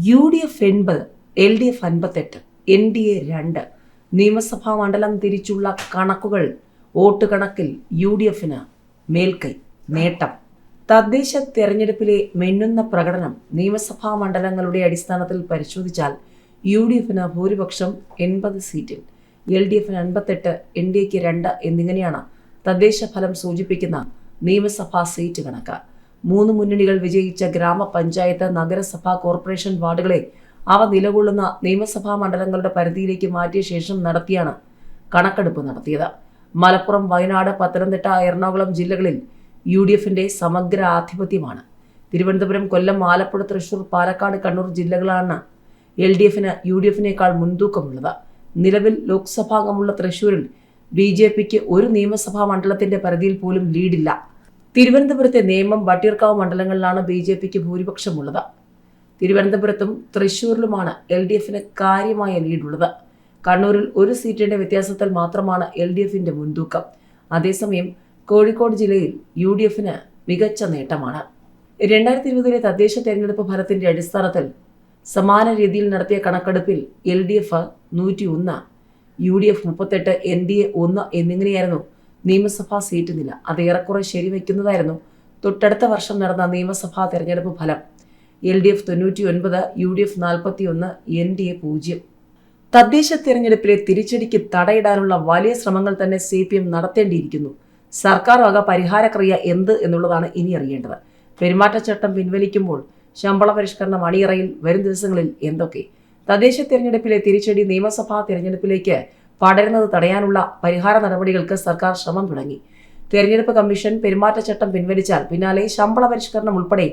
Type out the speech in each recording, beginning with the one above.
UDF 80, LDF 58, NDA 2 നിയമസഭാ മണ്ഡലം തിരിച്ചുള്ള കണക്കുകൾ വോട്ട് കണക്കിൽ UDFന് മേൽക്കൈ നേട്ടം. തദ്ദേശ തെരഞ്ഞെടുപ്പിലെ മിന്നുന്ന പ്രകടനം നിയമസഭാ മണ്ഡലങ്ങളുടെ അടിസ്ഥാനത്തിൽ പരിശോധിച്ചാൽ UDFന് ഭൂരിപക്ഷം 80 സീറ്റിൽ, LDFന് 58, NDAക്ക് 2 എന്നിങ്ങനെയാണ് തദ്ദേശ ഫലം സൂചിപ്പിക്കുന്ന നിയമസഭാ സീറ്റ് കണക്ക്. 3 മുന്നണികൾ വിജയിച്ച ഗ്രാമപഞ്ചായത്ത്, നഗരസഭാ, കോർപ്പറേഷൻ വാർഡുകളെ അവ നിലകൊള്ളുന്ന നിയമസഭാ മണ്ഡലങ്ങളുടെ പരിധിയിലേക്ക് മാറ്റിയ ശേഷം നടത്തിയാണ് കണക്കെടുപ്പ് നടത്തിയത്. മലപ്പുറം, വയനാട്, പത്തനംതിട്ട, എറണാകുളം ജില്ലകളിൽ UDFന്റെ സമഗ്ര ആധിപത്യമാണ്. തിരുവനന്തപുരം, കൊല്ലം, ആലപ്പുഴ, തൃശൂർ, പാലക്കാട്, കണ്ണൂർ ജില്ലകളാണ് LDFന് UDFനേക്കാൾ മുൻതൂക്കമുള്ളത്. നിലവിൽ ലോക്സഭാംഗമുള്ള തൃശൂരിൽ BJPക്ക് ഒരു നിയമസഭാ മണ്ഡലത്തിന്റെ പരിധിയിൽ പോലും ലീഡില്ല. തിരുവനന്തപുരത്തെ നേമം, വട്ടിയൂർക്കാവ് മണ്ഡലങ്ങളിലാണ് BJPക്ക് ഭൂരിപക്ഷമുള്ളത്. തിരുവനന്തപുരത്തും തൃശൂരിലുമാണ് LDFന് കാര്യമായ ലീഡുള്ളത്. കണ്ണൂരിൽ ഒരു സീറ്റിന്റെ വ്യത്യാസത്തിൽ മാത്രമാണ് LDFന്റെ മുൻതൂക്കം. അതേസമയം കോഴിക്കോട് ജില്ലയിൽ UDFന് മികച്ച നേട്ടമാണ്. 2020 തദ്ദേശ തെരഞ്ഞെടുപ്പ് ഫലത്തിന്റെ അടിസ്ഥാനത്തിൽ സമാന രീതിയിൽ നടത്തിയ കണക്കെടുപ്പിൽ LDF 101, UDF 38, NDA 1 എന്നിങ്ങനെയായിരുന്നു നിയമസഭാ സീറ്റ് നില. അത് ഏറെക്കുറെ ശരിവയ്ക്കുന്നതായിരുന്നു തൊട്ടടുത്ത വർഷം നടന്ന നിയമസഭാ തെരഞ്ഞെടുപ്പ് ഫലം. LDF 99, UDF 41, NDA 0. തദ്ദേശ തെരഞ്ഞെടുപ്പിലെ തിരിച്ചടിക്ക് തടയിടാനുള്ള വലിയ ശ്രമങ്ങൾ തന്നെ CPM നടത്തേണ്ടിയിരിക്കുന്നു. സർക്കാർ വക പരിഹാരക്രിയ എന്ത് എന്നുള്ളതാണ് ഇനി അറിയേണ്ടത്. പെരുമാറ്റച്ചട്ടം പിൻവലിക്കുമ്പോൾ ശമ്പള പരിഷ്കരണം അണിയറയിൽ വരും ദിവസങ്ങളിൽ എന്തൊക്കെ? തദ്ദേശ തെരഞ്ഞെടുപ്പിലെ തിരിച്ചടി നിയമസഭാ തെരഞ്ഞെടുപ്പിലേക്ക് പടരുന്നത് തടയാനുള്ള പരിഹാര നടപടികൾക്ക് സർക്കാർ ശ്രമം തുടങ്ങി. തെരഞ്ഞെടുപ്പ് കമ്മീഷൻ പെരുമാറ്റച്ചട്ടം പിൻവലിച്ചാൽ പിന്നാലെ ശമ്പള പരിഷ്കരണം ഉൾപ്പെടെ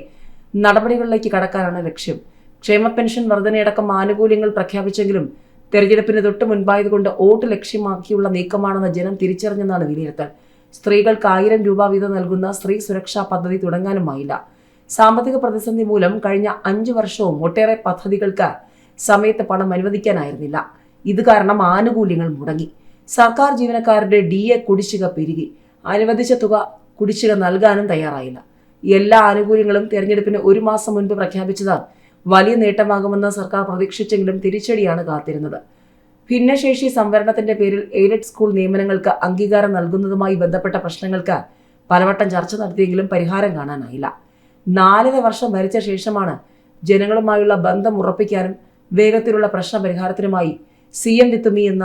നടപടികളിലേക്ക് കടക്കാനാണ് ലക്ഷ്യം. ക്ഷേമ പെൻഷൻ വർധനയടക്കം ആനുകൂല്യങ്ങൾ പ്രഖ്യാപിച്ചെങ്കിലും തെരഞ്ഞെടുപ്പിന് തൊട്ട് മുൻപായതുകൊണ്ട് വോട്ട് ലക്ഷ്യമാക്കിയുള്ള നീക്കമാണെന്ന് ജനം തിരിച്ചറിഞ്ഞെന്നാണ് വിലയിരുത്തൽ. സ്ത്രീകൾക്ക് 1000 രൂപ വീതം നൽകുന്ന സ്ത്രീ സുരക്ഷാ പദ്ധതി തുടങ്ങാനുമായില്ല. സാമ്പത്തിക പ്രതിസന്ധി മൂലം കഴിഞ്ഞ 5 വർഷവും ഒട്ടേറെ പദ്ധതികൾക്ക് സമയത്ത് പണം അനുവദിക്കാനായിരുന്നില്ല. ഇത് കാരണം ആനുകൂല്യങ്ങൾ മുടങ്ങി. സർക്കാർ ജീവനക്കാരുടെ DA കുടിശ്ശിക പെരുകി. അനുവദിച്ച തുക കുടിശ്ശിക നൽകാനും തയ്യാറായില്ല. എല്ലാ ആനുകൂല്യങ്ങളും തെരഞ്ഞെടുപ്പിന് 1 മാസം മുൻപ് പ്രഖ്യാപിച്ചത് വലിയ നേട്ടമാകുമെന്ന് സർക്കാർ പ്രതീക്ഷിച്ചെങ്കിലും തിരിച്ചടിയാണ് കാത്തിരുന്നത്. ഭിന്നശേഷി സംവരണത്തിന്റെ പേരിൽ എയ്ഡഡ് സ്കൂൾ നിയമനങ്ങൾക്ക് അംഗീകാരം നൽകുന്നതുമായി ബന്ധപ്പെട്ട പ്രശ്നങ്ങൾക്ക് പലവട്ടം ചർച്ച നടത്തിയെങ്കിലും പരിഹാരം കാണാനായില്ല. 4 വർഷം ഭരിച്ച ശേഷമാണ് ജനങ്ങളുമായുള്ള ബന്ധം ഉറപ്പിക്കാനും വേഗത്തിലുള്ള പ്രശ്ന പരിഹാരത്തിനുമായി CM with me എന്ന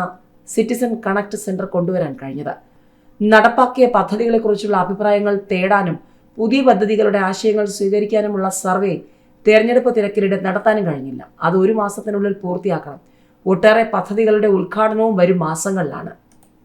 സിറ്റിസൺ കണക്ട് സെന്റർ കൊണ്ടുവരാൻ കഴിഞ്ഞത്. നടപ്പാക്കിയ പദ്ധതികളെക്കുറിച്ചുള്ള അഭിപ്രായങ്ങൾ തേടാനും പുതിയ പദ്ധതികളുടെ ആശയങ്ങൾ സ്വീകരിക്കാനുമുള്ള സർവേ തെരഞ്ഞെടുപ്പ് തിരക്കിനിടെ നടത്താനും കഴിഞ്ഞില്ല. അത് 1 മാസത്തിനുള്ളിൽ പൂർത്തിയാക്കണം. ഒട്ടേറെ പദ്ധതികളുടെ ഉദ്ഘാടനവും വരും മാസങ്ങളിലാണ്.